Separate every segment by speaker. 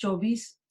Speaker 1: 24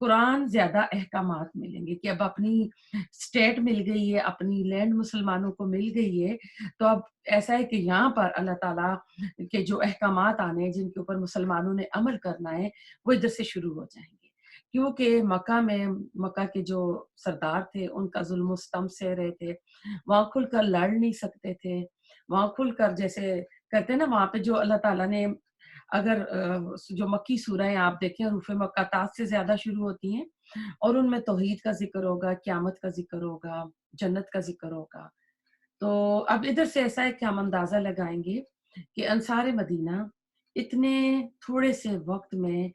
Speaker 1: قرآن زیادہ احکامات ملیں گے کہ اب اپنی اسٹیٹ مل گئی ہے، اپنی لینڈ مسلمانوں کو مل گئی ہے، تو اب ایسا ہے کہ یہاں پر اللہ تعالیٰ کے جو احکامات آنے ہیں جن کے اوپر مسلمانوں نے عمل کرنا ہے وہ ادھر سے شروع ہو جائیں گے، کیونکہ مکہ کے جو سردار تھے ان کا ظلم و ستم سہ رہے تھے، وہاں کھل کر لڑ نہیں سکتے تھے، وہاں کھل کر جیسے کرتے ہیں نا، وہاں پہ جو اللہ تعالیٰ نے اگر جو مکی سورہیں آپ دیکھیں حروف مقطعات سے زیادہ شروع ہوتی ہیں اور ان میں توحید کا ذکر ہوگا، قیامت کا ذکر ہوگا، جنت کا ذکر ہوگا، تو اب ادھر سے ایسا ہے کہ ہم اندازہ لگائیں گے کہ انصار مدینہ اتنے تھوڑے سے وقت میں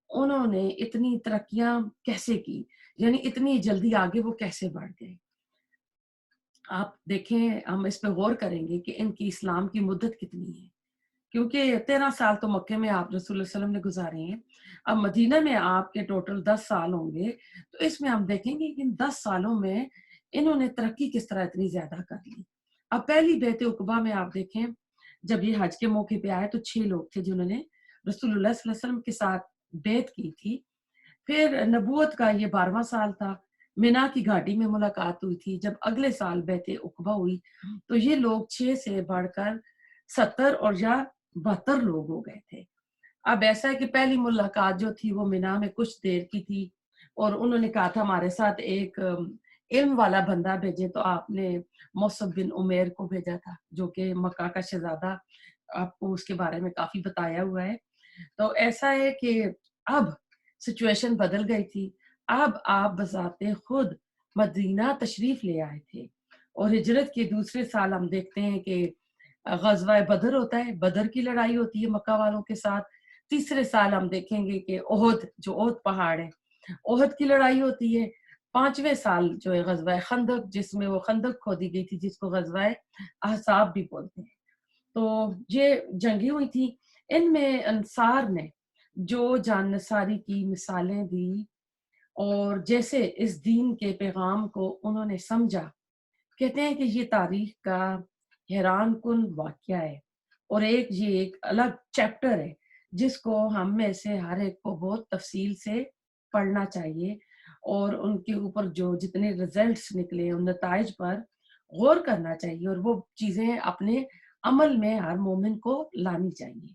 Speaker 1: انہوں نے اتنی ترقیاں کیسے کی، یعنی اتنی جلدی آگے وہ کیسے بڑھ گئے۔ آپ دیکھیں، ہم اس پہ غور کریں گے کہ ان کی اسلام کی مدت کتنی ہے، کیونکہ 13 سال تو مکے میں آپ رسول اللہ علیہ وسلم نے گزارے ہیں، اب مدینہ میں آپ کے ٹوٹل 10 سال ہوں گے، تو اس میں ہم دیکھیں گے کہ ان 10 سالوں میں انہوں نے ترقی کس طرح اتنی زیادہ کر لی۔ اب پہلی بیعت عقبہ میں آپ دیکھیں، جب یہ حج کے موقع پہ آئے تو 6 لوگ تھے جنہوں نے رسول اللہ صلی اللہ علیہ وسلم کے ساتھ بیعت کی تھی۔ پھر نبوت کا یہ 12واں سال تھا، مینا کی گھاٹی میں ملاقات ہوئی تھی، جب اگلے سال بیعت عقبہ ہوئی تو یہ لوگ 6 سے بڑھ کر 70 اور یا 72 لوگ ہو گئے تھے۔ اب ایسا ہے کہ پہلی ملاقات جو تھی وہ مینا میں کچھ دیر کی تھی اور انہوں نے کہا تھا ہمارے ساتھ ایک علم والا بندہ بھیجے، تو آپ نے مصعب بن عمیر کو بھیجا تھا جو کہ مکہ کا شہزادہ، آپ کو اس کے بارے میں کافی بتایا ہوا ہے۔ تو ایسا ہے کہ اب سچویشن بدل گئی تھی، اب آپ بذات خود مدینہ تشریف لے آئے تھے اور ہجرت کے دوسرے سال ہم دیکھتے ہیں کہ غزوہ بدر ہوتا ہے، بدر کی لڑائی ہوتی ہے مکہ والوں کے ساتھ۔ تیسرے سال ہم دیکھیں گے کہ احد، جو احد پہاڑ ہے، احد کی لڑائی ہوتی ہے۔ 5ویں سال جو ہے غزوہ خندق، جس میں وہ خندق کھودی گئی تھی، جس کو غزوہ احزاب بھی بولتے ہیں۔ تو یہ جنگیں ہوئی تھی، ان میں انصار نے جو جان نثاری کی مثالیں دی اور جیسے اس دین کے پیغام کو انہوں نے سمجھا، کہتے ہیں کہ یہ تاریخ کا حیران کن واقعہ ہے اور یہ ایک الگ چیپٹر ہے جس کو ہم میں سے ہر ایک کو بہت تفصیل سے پڑھنا چاہیے اور ان کے اوپر جو جتنے ریزلٹس نکلے ان نتائج پر غور کرنا چاہیے اور وہ چیزیں اپنے عمل میں ہر مومن کو لانی چاہیے۔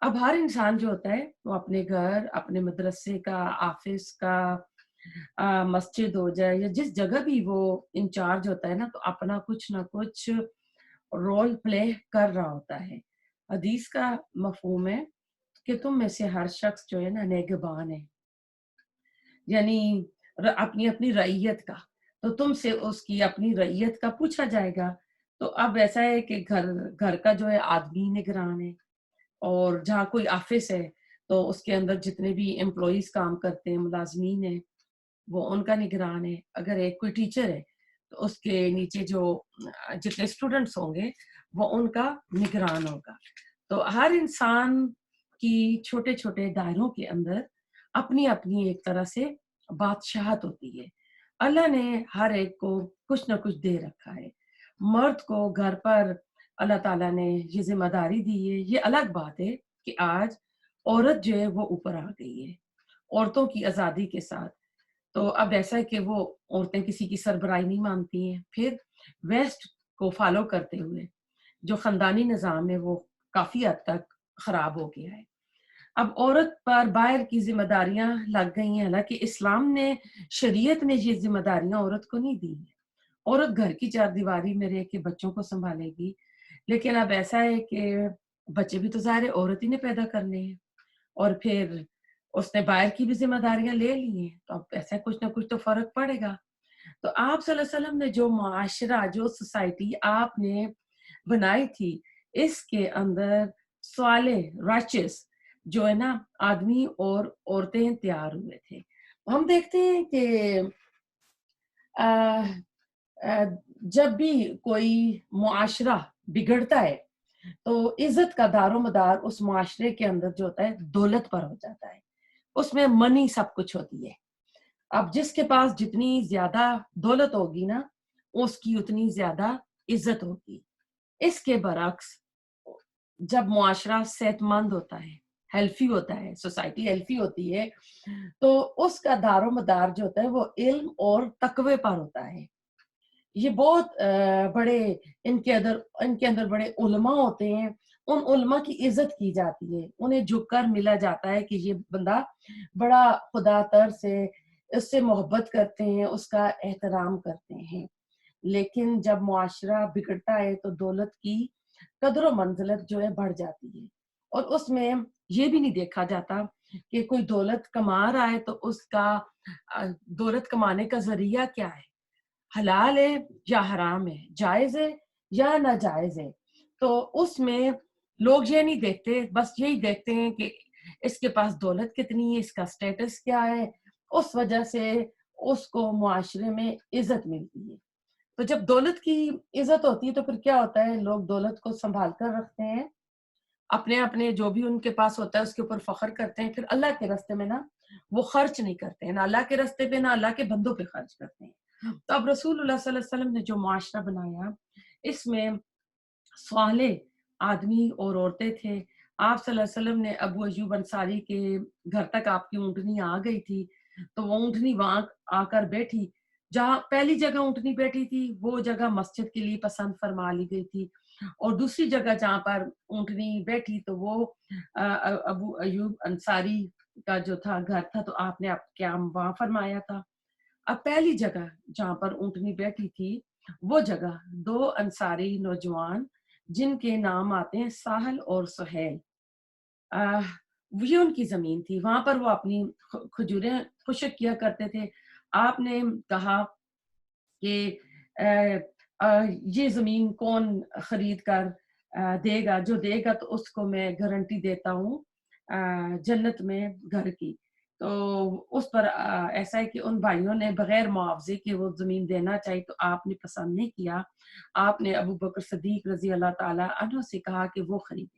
Speaker 1: اب ہر انسان جو ہوتا ہے وہ اپنے گھر، اپنے مدرسے کا، آفس کا، مسجد ہو جائے یا جس جگہ بھی وہ انچارج ہوتا ہے نا، تو اپنا کچھ نہ کچھ رول پلے کر رہا ہوتا ہے۔ حدیث کا مفہوم ہے کہ تم میں سے ہر شخص جو ہے نا نگہبان ہے، یعنی اپنی اپنی رعیت کا، تو تم سے اس کی اپنی رعیت کا پوچھا جائے گا۔ تو اب ایسا ہے کہ گھر کا جو ہے آدمی نگران ہے، اور جہاں کوئی آفس ہے تو اس کے اندر جتنے بھی امپلائیز کام کرتے ہیں، ملازمین ہیں، وہ ان کا نگران ہے۔ اگر ایک کوئی ٹیچر ہے تو اس کے نیچے جو جتنے اسٹوڈنٹس ہوں گے وہ ان کا نگران ہوگا۔ تو ہر انسان کی چھوٹے چھوٹے دائروں کے اندر اپنی اپنی ایک طرح سے بادشاہت ہوتی ہے۔ اللہ نے ہر ایک کو کچھ نہ کچھ دے رکھا ہے۔ مرد کو گھر پر اللہ تعالیٰ نے یہ ذمہ داری دی ہے۔ یہ الگ بات ہے کہ آج عورت جو ہے وہ اوپر آ گئی ہے عورتوں کی آزادی کے ساتھ، تو اب ایسا ہے کہ وہ عورتیں کسی کی سربراہی نہیں مانتی ہیں۔ پھر ویسٹ کو فالو کرتے ہوئے جو خاندانی نظام ہے وہ کافی حد تک خراب ہو گیا ہے۔ اب عورت پر باہر کی ذمہ داریاں لگ گئی ہیں، حالانکہ اسلام نے، شریعت نے یہ ذمہ داریاں عورت کو نہیں دی ہیں۔ عورت گھر کی چار دیواری میں رہ کے بچوں کو سنبھالے گی، لیکن اب ایسا ہے کہ بچے بھی تو ظاہر ہے عورت ہی نے پیدا کرنے ہیں، اور پھر اس نے باہر کی بھی ذمہ داریاں لے لی ہیں، تو اب ایسا کچھ نہ کچھ تو فرق پڑے گا۔ تو آپ صلی اللہ علیہ وسلم نے جو معاشرہ، جو سوسائٹی آپ نے بنائی تھی، اس کے اندر صالح، رائچس جو ہے نا آدمی اور عورتیں تیار ہوئے تھے۔ ہم دیکھتے ہیں کہ جب بھی کوئی معاشرہ بگڑتا ہے تو عزت کا دار و مدار اس معاشرے کے اندر جو ہوتا ہے دولت پر ہو جاتا ہے، اس میں منی سب کچھ ہوتی ہے۔ اب جس کے پاس جتنی زیادہ دولت ہوگی نا، اس کی اتنی زیادہ عزت ہوگی۔ اس کے برعکس جب معاشرہ صحت مند ہوتا ہے، ہیلفی ہوتا ہے، سوسائٹی ہیلفی ہوتی ہے، تو اس کا دار و مدار جو ہوتا ہے وہ علم اور تقوی پر ہوتا ہے۔ یہ بہت بڑے ان کے اندر بڑے علماء ہوتے ہیں، ان علماء کی عزت کی جاتی ہے، انہیں جھک کر ملا جاتا ہے کہ یہ بندہ بڑا خدا ترس ہے، اس سے محبت کرتے ہیں، اس کا احترام کرتے ہیں۔ لیکن جب معاشرہ بگڑتا ہے تو دولت کی قدر و منزلت جو ہے بڑھ جاتی ہے، اور اس میں یہ بھی نہیں دیکھا جاتا کہ کوئی دولت کما رہا ہے تو اس کا دولت کمانے کا ذریعہ کیا ہے، حلال ہے یا حرام ہے، جائز ہے یا ناجائز ہے۔ تو اس میں لوگ یہ نہیں دیکھتے، بس یہی دیکھتے ہیں کہ اس کے پاس دولت کتنی ہے، اس کا سٹیٹس کیا ہے، اس وجہ سے اس کو معاشرے میں عزت ملتی ہے۔ تو جب دولت کی عزت ہوتی ہے تو پھر کیا ہوتا ہے، لوگ دولت کو سنبھال کر رکھتے ہیں، اپنے اپنے جو بھی ان کے پاس ہوتا ہے اس کے اوپر فخر کرتے ہیں، پھر اللہ کے راستے میں نا وہ خرچ نہیں کرتے ہیں، نہ اللہ کے راستے پہ نہ اللہ کے بندوں پہ خرچ کرتے ہیں۔ تو اب رسول اللہ صلی اللہ علیہ وسلم نے جو معاشرہ بنایا، اس میں صالح آدمی اور عورتیں تھے۔ آپ صلی اللہ علیہ وسلم نے ابو ایوب انصاری کے گھر تک آپ کی اونٹنی آ گئی تھی، تو وہ اونٹنی وہاں آ کر بیٹھی، جہاں پہلی جگہ اونٹنی بیٹھی تھی وہ جگہ مسجد کے لیے پسند فرما لی گئی تھی، اور دوسری جگہ جہاں پر اونٹنی بیٹھی تو وہ ابو ایوب انصاری کا جو تھا گھر تھا، تو آپ نے قیام وہاں فرمایا تھا۔ اب پہلی جگہ جہاں پر اونٹنی بیٹھی تھی وہ جگہ دو انصاری نوجوان جن کے نام آتے ہیں ساحل اور سہیل، یہ ان کی زمین تھی، وہاں پر وہ اپنی کھجوریں خشک کیا کرتے تھے۔ آپ نے کہا کہ یہ زمین کون خرید کر دے گا، جو دے گا تو اس کو میں گارنٹی دیتا ہوں جنت میں گھر کی۔ تو اس پر ایسا ہے کہ ان بھائیوں نے بغیر معاوضے کے وہ زمین دینا چاہی، تو آپ نے پسند نہیں کیا، آپ نے ابو بکر صدیق رضی اللہ تعالی عنہ سے کہا کہ وہ خریدے۔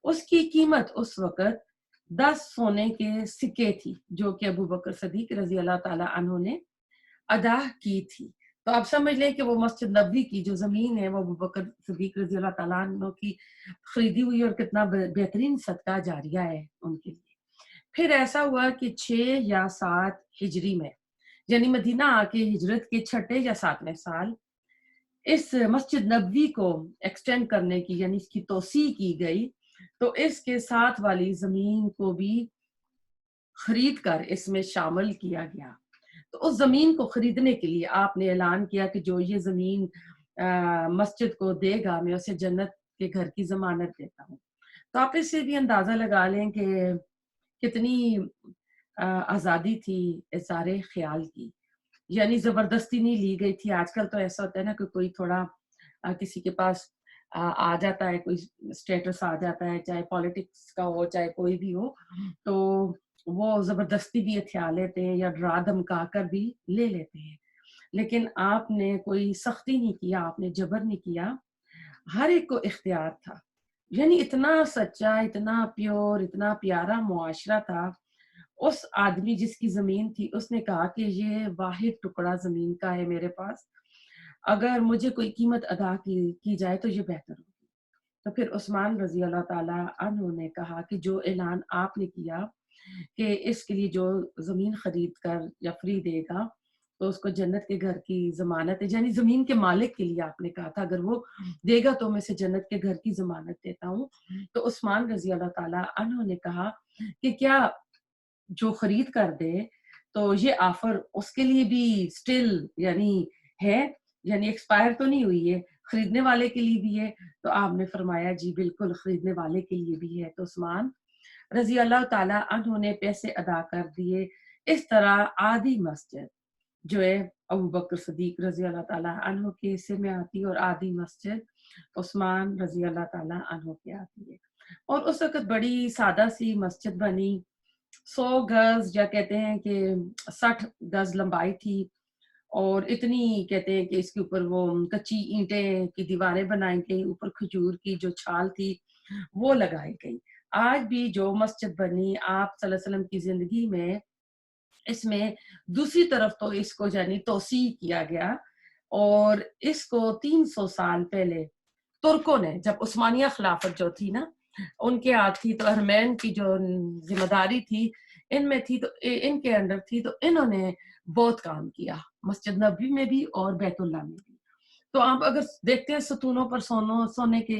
Speaker 1: اس کی قیمت اس وقت 10 سونے کے سکے تھی، جو کہ ابو بکر صدیق رضی اللہ تعالی عنہ نے ادا کی تھی۔ تو آپ سمجھ لیں کہ وہ مسجد نبوی کی جو زمین ہے وہ ابو بکر صدیق رضی اللہ تعالیٰ عنہ کی خریدی ہوئی، اور کتنا بہترین صدقہ جاریہ ہے ان کے لیے۔ پھر ایسا ہوا کہ 6 یا 7 ہجری میں، یعنی مدینہ آ کے ہجرت کے 6 یا 7ویں سال، اس مسجد نبوی کو ایکسٹینڈ کرنے کی یعنی اس کی توسیع کی گئی، تو اس کے ساتھ والی زمین کو بھی خرید کر اس میں شامل کیا گیا۔ تو اس زمین کو خریدنے کے لیے آپ نے اعلان کیا کہ جو یہ زمین مسجد کو دے گا میں اسے جنت کے گھر کی ضمانت دیتا ہوں۔ تو آپ اس سے بھی اندازہ لگا لیں کہ کتنی آزادی تھی اظہار خیال کی، یعنی زبردستی نہیں لی گئی تھی۔ آج کل تو ایسا ہوتا ہے نا کہ کوئی تھوڑا کسی کے پاس آ جاتا ہے، کوئی اسٹیٹس آ جاتا ہے، چاہے پالیٹکس کا ہو چاہے کوئی بھی ہو، تو وہ زبردستی بھی ہتھیا لیتے ہیں یا ڈرا دھمکا کر بھی لے لیتے ہیں۔ لیکن آپ نے کوئی سختی نہیں کیا، آپ نے جبر نہیں کیا، ہر ایک کو اختیار تھا۔ یعنی اتنا سچا، اتنا پیور، اتنا پیارا معاشرہ تھا۔ اس آدمی جس کی زمین تھی اس نے کہا کہ یہ واحد ٹکڑا زمین کا ہے میرے پاس، اگر مجھے کوئی قیمت ادا کی جائے تو یہ بہتر ہوگی۔ تو پھر عثمان رضی اللہ تعالی عنہ نے کہا کہ جو اعلان آپ نے کیا کہ اس کے لیے جو زمین خرید کر یا فری دے گا تو اس کو جنت کے گھر کی ضمانت ہے، یعنی زمین کے مالک کے لیے آپ نے کہا تھا، اگر وہ دے گا تو میں اسے جنت کے گھر کی ضمانت دیتا ہوں۔ تو عثمان رضی اللہ تعالی عنہ نے کہا کہ کیا جو خرید کر دے تو یہ آفر اس کے لیے بھی سٹل یعنی ہے، یعنی ایکسپائر تو نہیں ہوئی ہے، خریدنے والے کے لیے بھی ہے؟ تو آپ نے فرمایا جی بالکل خریدنے والے کے لیے بھی ہے۔ تو عثمان رضی اللہ تعالی عنہ نے پیسے ادا کر دیے۔ اس طرح آدھی مسجد جو ہے ابو بکر صدیق رضی اللہ تعالیٰ عنہ کے حصے میں آتی ہے، اور آدھی مسجد عثمان رضی اللہ تعالیٰ عنہ کے آتی ہے۔ اور اس وقت بڑی سادہ سی مسجد بنی، 100 گز یا کہتے ہیں کہ 60 گز لمبائی تھی، اور اتنی کہتے ہیں کہ اس کے اوپر وہ کچی اینٹیں کی دیواریں بنائی گئی، اوپر کھجور کی جو چھال تھی وہ لگائی گئی۔ آج بھی جو مسجد بنی آپ صلی اللہ علیہ وسلم کی زندگی میں، اس میں دوسری طرف تو اس کو یعنی توسیع کیا گیا، اور اس کو 300 سال پہلے ترکوں نے، جب عثمانیہ خلافت جو تھی نا، ان کے ہاتھ تھی، تو حرمین کی جو ذمہ داری تھی ان میں تھی، تو ان کے انڈر تھی، تو انہوں نے بہت کام کیا مسجد نبوی میں بھی اور بیت اللہ میں بھی۔ تو آپ اگر دیکھتے ہیں ستونوں پر سونے کے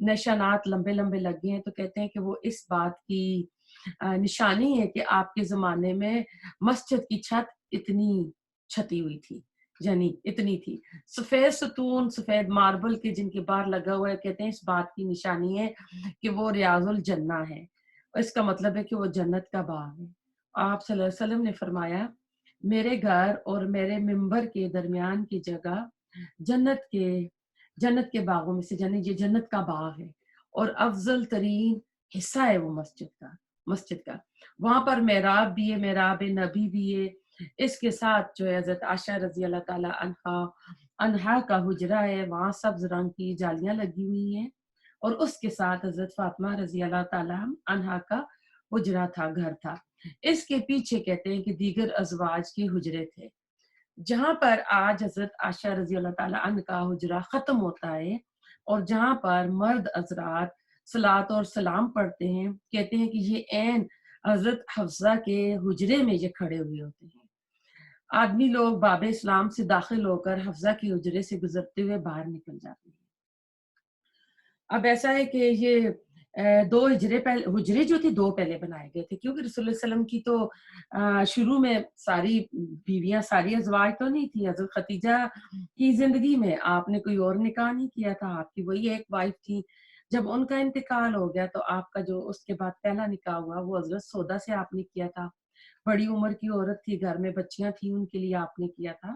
Speaker 1: نشانات لمبے لمبے لگے ہیں، تو کہتے ہیں کہ وہ اس بات کی نشانی ہے کہ آپ کے زمانے میں مسجد کی چھت اتنی چھتی ہوئی تھی، یعنی اتنی تھی۔ سفید ستون، سفید ماربل کے جن کے باہر لگا ہوا ہے، کہتے ہیں اس بات کی نشانی ہے کہ وہ ریاض الجنہ ہے، اس کا مطلب ہے کہ وہ جنت کا باغ ہے۔ آپ صلی اللہ علیہ وسلم نے فرمایا میرے گھر اور میرے ممبر کے درمیان کی جگہ جنت کے باغوں میں سے، یعنی یہ جنت کا باغ ہے اور افضل ترین حصہ ہے وہ مسجد کا وہاں پر محراب بھی ہے، محراب نبی بھی ہے۔ اس کے ساتھ جو ہے حضرت عائشہ رضی اللہ تعالی عنہا کا حجرہ ہے، وہاں سبز رنگ کی جالیاں لگی ہوئی ہیں، اور اس کے ساتھ حضرت فاطمہ رضی اللہ تعالی عنہا کا حجرہ تھا، گھر تھا۔ اس کے پیچھے کہتے ہیں کہ دیگر ازواج کے حجرے تھے، جہاں پر آج حضرت عائشہ رضی اللہ تعالی عنہ کا حجرہ ختم ہوتا ہے، اور جہاں پر مرد حضرات صلاۃ اور سلام پڑھتے ہیں، کہتے ہیں کہ یہ عین حضرت حفصہ کے حجرے میں یہ کھڑے ہوئے ہوتے ہیں۔ آدمی لوگ باب اسلام سے داخل ہو کر حفصہ کے حجرے سے گزرتے ہوئے باہر نکل جاتے ہیں۔ اب ایسا ہے کہ یہ دو حجرے جو تھے دو پہلے بنائے گئے تھے، کیونکہ رسول اللہ علیہ وسلم کی تو شروع میں ساری بیویاں، ساری ازواج تو نہیں تھی۔ حضرت ختیجہ کی زندگی میں آپ نے کوئی اور نکاح نہیں کیا تھا، آپ کی وہی ایک وائف تھی۔ جب ان کا انتقال ہو گیا تو آپ کا جو اس کے بعد پہلا نکاح ہوا وہ حضرت سودا سے آپ نے کیا تھا۔ بڑی عمر کی عورت تھی، گھر میں بچیاں تھیں، ان کے لیے آپ نے کیا تھا۔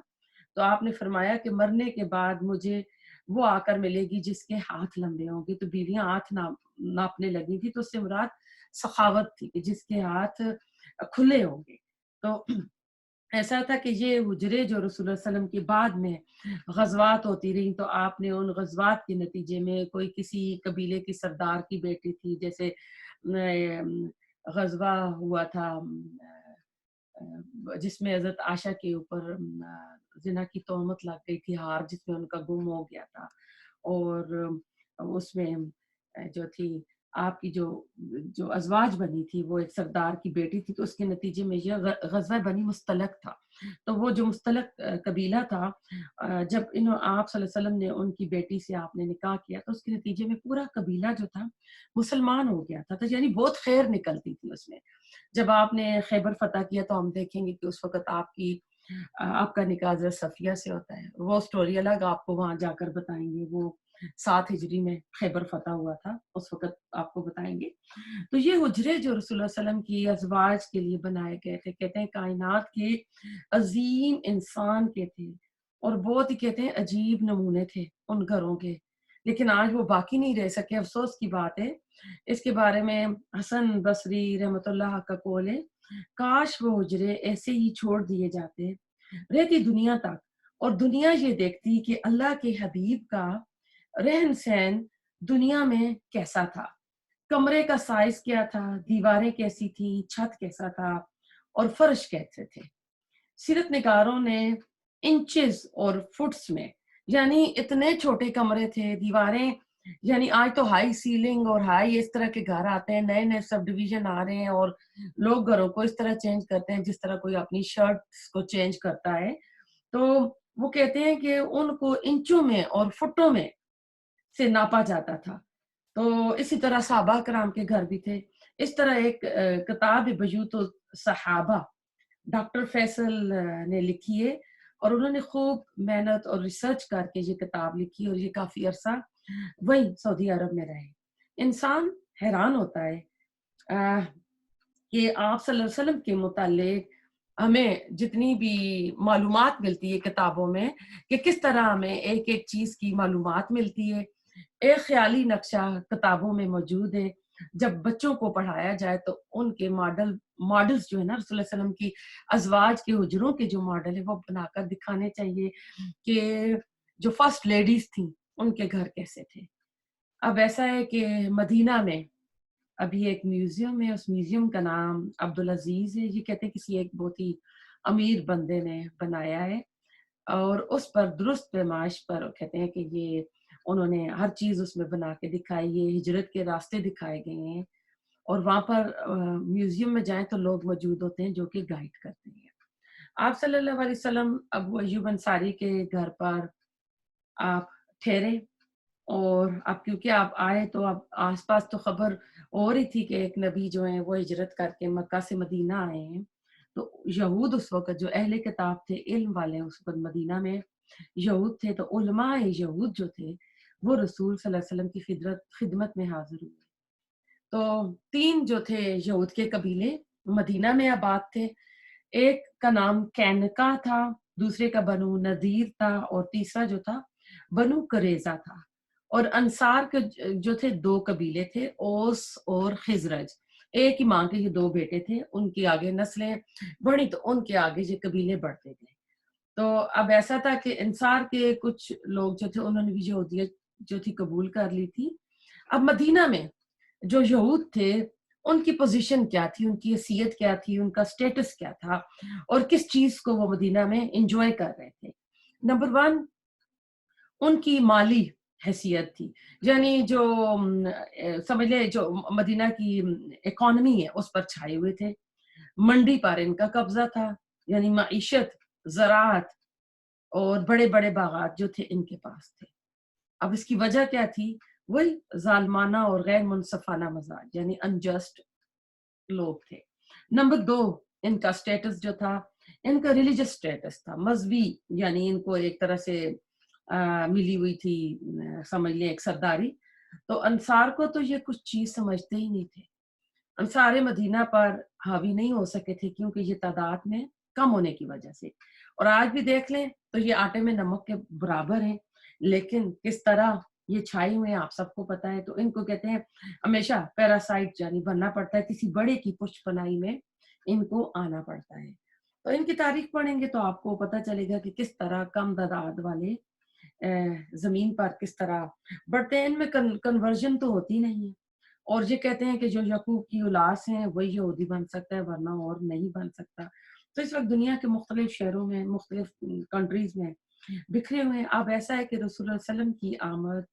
Speaker 1: تو آپ نے فرمایا کہ مرنے کے بعد مجھے وہ آ کر ملے گی جس کے ہاتھ لمبے ہوں گے، تو بیویاں ہاتھ ناپنے لگی تھی، تو اس سے مراد سخاوت تھی کہ جس کے ہاتھ کھلے ہوں گے۔ تو ایسا تھا کہ یہ حجرے جو رسول اللہ علیہ وسلم کے بعد میں غزوات ہوتی رہیں، تو آپ نے ان غزوات کے نتیجے میں کوئی کسی قبیلے کی سردار کی بیٹی تھی، جیسے غزوہ ہوا تھا جس میں حضرت عائشہ کے اوپر زنا کی تہمت لگ گئی تھی، ہار جس میں ان کا گم ہو گیا تھا، اور اس میں جو تھی آپ کی جو ازواج بنی تھی وہ ایک سردار کی بیٹی تھی، تو اس کے نتیجے میں یہ غزوہ بنی مستلق تھا۔ تو وہ جو مستلق قبیلہ تھا، جب آپ صلی اللہ علیہ وسلم نے ان کی بیٹی سے آپ نے نکاح کیا تو اس کے نتیجے میں پورا قبیلہ جو تھا مسلمان ہو گیا تھا، تو یعنی بہت خیر نکلتی تھی اس میں۔ جب آپ نے خیبر فتح کیا تو ہم دیکھیں گے کہ اس وقت آپ کا نکاح حضرت صفیہ سے ہوتا ہے، وہ سٹوری الگ آپ کو وہاں جا کر بتائیں گے، وہ 7 ہجری میں خیبر فتح ہوا تھا، اس وقت آپ کو بتائیں گے۔ تو یہ حجرے جو رسول اللہ علیہ وسلم کی ازواج کے لیے بنائے گئے تھے، کہتے ہیں کائنات کے عظیم انسان کے تھے، اور بہت ہی کہتے ہیں عجیب نمونے تھے ان گھروں کے، لیکن آج وہ باقی نہیں رہ سکے، افسوس کی بات ہے۔ اس کے بارے میں حسن بصری رحمۃ اللہ کا قول ہے، کاش وہ حجرے ایسے ہی چھوڑ دیے جاتے رہتی دنیا تک، اور دنیا یہ دیکھتی کہ اللہ کے حبیب کا رہن سہن دنیا میں کیسا تھا، کمرے کا سائز کیا تھا، دیواریں کیسی تھی، چھت کیسا تھا، اور فرش کیسے تھے۔ سیرت نگاروں نے انچز اور فٹس میں، یعنی اتنے چھوٹے کمرے تھے، دیواریں، یعنی آج تو ہائی سیلنگ اور ہائی اس طرح کے گھر آتے ہیں، نئے نئے سب ڈویژن آ رہے ہیں، اور لوگ گھروں کو اس طرح چینج کرتے ہیں جس طرح کوئی اپنی شرٹ کو چینج کرتا ہے۔ تو وہ کہتے ہیں کہ ان کو انچوں میں اور فٹوں میں سے ناپا جاتا تھا۔ تو اسی طرح صحابہ کرام کے گھر بھی تھے۔ اس طرح ایک کتاب بیوت الصحابہ ڈاکٹر فیصل نے لکھی ہے، اور انہوں نے خوب محنت اور ریسرچ کر کے یہ کتاب لکھی، اور یہ کافی عرصہ وہی سعودی عرب میں رہے۔ انسان حیران ہوتا ہے کہ آپ صلی اللہ علیہ وسلم کے متعلق ہمیں جتنی بھی معلومات ملتی ہے کتابوں میں، کہ کس طرح ہمیں ایک ایک چیز کی معلومات ملتی ہے، ایک خیالی نقشہ کتابوں میں موجود ہے۔ جب بچوں کو پڑھایا جائے تو ان کے ماڈلز جو ہے نا، رسول اللہ علیہ وسلم کی ازواج کے حجروں کے جو ماڈل ہے وہ بنا کر دکھانے چاہیے کہ جو فرسٹ لیڈیز تھیں ان کے گھر کیسے تھے۔ اب ایسا ہے کہ مدینہ میں ابھی ایک میوزیم ہے، اس میوزیم کا نام عبدالعزیز ہے، یہ کہتے ہیں کسی ایک بہت ہی امیر بندے نے بنایا ہے، اور اس پر درست پیمائش پر کہتے ہیں کہ یہ انہوں نے ہر چیز اس میں بنا کے دکھائی ہے، ہجرت کے راستے دکھائے گئے ہیں، اور وہاں پر میوزیم میں جائیں تو لوگ موجود ہوتے ہیں جو کہ گائیڈ کرتے ہیں۔ آپ صلی اللہ علیہ وسلم ابو ایوب انصاری کے گھر پر آپ ٹھہرے، اور اب کیونکہ آپ آئے تو اب آس پاس تو خبر اور ہی تھی کہ ایک نبی جو ہیں وہ ہجرت کر کے مکہ سے مدینہ آئے ہیں۔ تو یہود اس وقت جو اہل کتاب تھے، علم والے، اس وقت مدینہ میں یہود تھے، تو علماء یہود جو تھے وہ رسول صلی اللہ علیہ وسلم کی خدمت میں حاضر ہوئے۔ تو 3 جو تھے یہود کے قبیلے مدینہ میں آباد تھے۔ ایک کا نام کینکا تھا، دوسرے کا بنو نذیر تھا، اور تیسرا جو تھا بنو قریظہ تھا۔ اور انصار کے جو تھے 2 قبیلے تھے، اوس اور خزرج۔ ایک ہی ماں کے یہ 2 بیٹے تھے، ان کی آگے نسلیں بڑھی تو ان کے آگے یہ قبیلے بڑھتے گئے۔ تو اب ایسا تھا کہ انصار کے کچھ لوگ جو تھے انہوں نے بھی یہودیت جو تھی قبول کر لی تھی۔ اب مدینہ میں جو یہود تھے ان کی پوزیشن کیا تھی، ان کی حیثیت کیا تھی، ان کا سٹیٹس کیا تھا، اور کس چیز کو وہ مدینہ میں انجوائے کر رہے تھے۔ نمبر 1 ان کی مالی حیثیت تھی، یعنی جو سمجھ لے جو مدینہ کی اکانومی ہے اس پر چھائے ہوئے تھے، منڈی پر ان کا قبضہ تھا، یعنی معیشت، زراعت اور بڑے بڑے باغات جو تھے ان کے پاس تھے۔ اب اس کی وجہ کیا تھی؟ وہی ظالمانہ اور غیر منصفانہ مزاج، یعنی انجسٹ لوگ تھے۔ نمبر 2 ان کا سٹیٹس جو تھا، ان کا ریلیجس سٹیٹس تھا، مذہبی، یعنی ان کو ایک طرح سے ملی ہوئی تھی، سمجھ لیں ایک سرداری۔ تو انصار کو تو یہ کچھ چیز سمجھتے ہی نہیں تھے، انصار مدینہ پر حاوی نہیں ہو سکے تھے، کیونکہ یہ تعداد میں کم ہونے کی وجہ سے۔ اور آج بھی دیکھ لیں تو یہ آٹے میں نمک کے برابر ہیں، لیکن کس طرح یہ چھائی ہوئے ہیں آپ سب کو پتا ہے۔ تو ان کو کہتے ہیں ہمیشہ پیراسائٹ، یعنی بننا پڑتا ہے، کسی بڑے کی پشت پناہی میں ان کو آنا پڑتا ہے۔ تو ان کی تاریخ پڑھیں گے تو آپ کو پتا چلے گا کہ کس طرح کم تعداد والے زمین پر کس طرح بڑھتے ہیں۔ ان میں کنورژن تو ہوتی نہیں ہے، اور یہ کہتے ہیں کہ جو یعقوب کی اولاد ہیں وہی یہودی بن سکتا ہے، ورنہ اور نہیں بن سکتا۔ تو اس وقت دنیا کے مختلف شہروں میں، مختلف کنٹریز میں بکھرے ہوئے ہیں۔ اب ایسا ہے کہ رسول اللہ علیہ وسلم کی آمد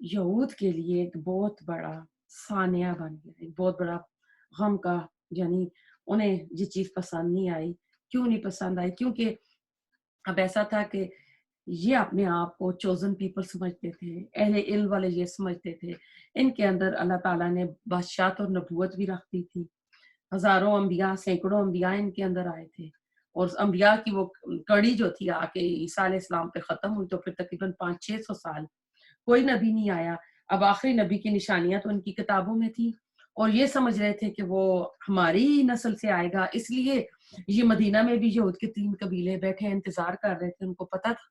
Speaker 1: یہود کے لیے ایک بہت بڑا سانیہ بن گیا، ایک بہت بڑا غم کا، یعنی انہیں یہ چیز پسند نہیں آئی۔ کیوں نہیں پسند آئی؟ کیونکہ اب ایسا تھا کہ یہ اپنے آپ کو چوزن پیپل سمجھتے تھے، اہل علم والے یہ سمجھتے تھے، ان کے اندر اللہ تعالیٰ نے بادشاہت اور نبوت بھی رکھ دی تھی، ہزاروں انبیاء، سینکڑوں انبیاء ان کے اندر آئے تھے، اور انبیاء کی وہ کڑی جو تھی آ کے عیسیٰ علیہ السلام پہ ختم ہوئی، تو پھر تقریباً 500-600 سال کوئی نبی نہیں آیا۔ اب آخری نبی کی نشانیاں تو ان کی کتابوں میں تھی، اور یہ سمجھ رہے تھے کہ وہ ہماری نسل سے آئے گا، اس لیے یہ مدینہ میں بھی یہود کے 3 قبیلے بیٹھے انتظار کر رہے تھے۔ ان کو پتا تھا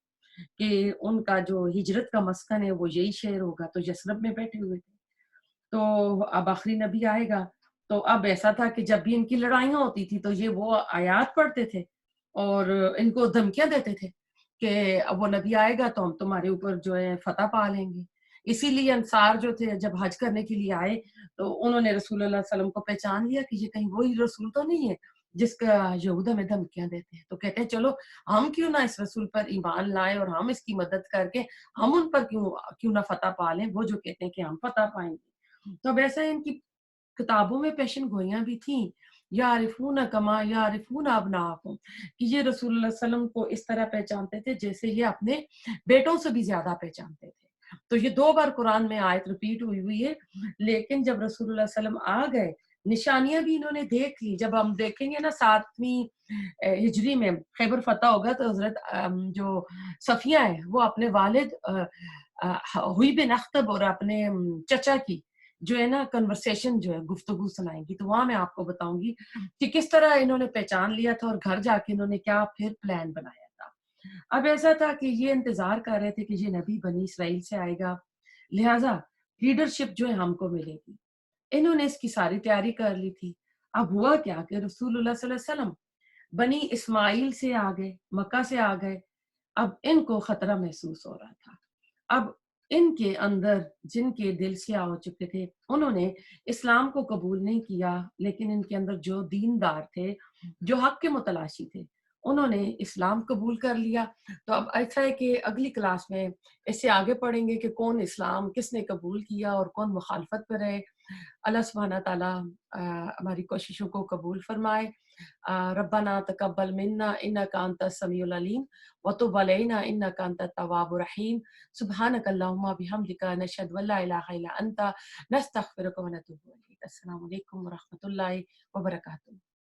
Speaker 1: کہ ان کا جو ہجرت کا مسکن ہے وہ یہی شہر ہوگا، تو یثرب میں بیٹھے ہوئے تھے۔ تو اب آخری نبی آئے گا، تو اب ایسا تھا کہ جب بھی ان کی لڑائیاں ہوتی تھی تو یہ وہ آیات پڑھتے تھے اور ان کو دھمکیاں دیتے تھے کہ اب وہ نبی آئے گا تو ہم تمہارے اوپر جو ہے فتح پا لیں گے۔ اسی لیے انصار جو تھے جب حج کرنے کے لیے آئے تو انہوں نے رسول اللہ صلی اللہ علیہ وسلم کو پہچان لیا کہ یہ کہیں وہی رسول تو نہیں ہے جس کا یہود ہمیں دھمکیاں دیتے ہیں۔ تو کہتے ہیں چلو ہم کیوں نہ اس رسول پر ایمان لائیں اور ہم اس کی مدد کر کے ہم ان پر کیوں نہ فتح پا لیں، وہ جو کہتے ہیں کہ ہم فتح پائیں گے۔ تو اب ایسا ان کی کتابوں میں پیشن گوئیاں بھی تھیں، یعرفون کما یعرفون ابناءہم، کہ یہ رسول اللہ صلی اللہ علیہ وسلم کو اس طرح پہچانتے تھے جیسے یہ اپنے بیٹوں سے بھی زیادہ پہچانتے تھے۔ تو یہ 2 بار قرآن میں آیت ریپیٹ ہوئی ہے، لیکن جب رسول اللہ صلی اللہ علیہ وسلم آ گئے، نشانیاں بھی انہوں نے دیکھ لی۔ جب ہم دیکھیں گے نا 7ویں ہجری میں خیبر فتح ہوگا تو حضرت جو صفیہ ہے وہ اپنے والد ہوئی بن اخطب اور اپنے چچا کی جو ہے نا کنورسیشن جو ہے گفتگو سنائیں گی، تو وہاں میں آپ کو بتاؤں گی کہ کس طرح انہوں نے پہچان لیا تھا اور گھر جا کے انہوں نے کیا پھر پلان بنایا تھا۔ اب ایسا تھا کہ یہ انتظار کر رہے تھے کہ یہ نبی بنی اسرائیل سے آئے گا، لہٰذا لیڈرشپ جو ہے ہم کو ملے گی۔ انہوں نے اس کی ساری تیاری کر لی تھی۔ اب ہوا کیا کہ رسول اللہ صلی اللہ علیہ وسلم بنی اسماعیل سے آ گئے، مکہ سے آ گئے۔ اب ان کو خطرہ محسوس ہو رہا تھا۔ اب ان کے اندر جن کے دل سیاہ ہو چکے تھے انہوں نے اسلام کو قبول نہیں کیا، لیکن ان کے اندر جو دیندار تھے، جو حق کے متلاشی تھے، انہوں نے اسلام قبول کر لیا۔ تو اب ایسا ہے کہ اگلی کلاس میں اس سے آگے پڑھیں گے کہ کون اسلام کس نے قبول کیا اور کون مخالفت پر رہے۔ اللہ سبحانہ تعالیٰ ہماری کوششوں کو قبول فرمائے۔ ربنا تقبل منا انک انت السمیع العلیم وتب علینا انک انت التواب الرحیم سبحانک اللہم بحمدک نشہد ان لا الہ الا انت نستغفرک ونتوب الیک۔ السلام علیکم ورحمۃ اللہ وبرکاتہ۔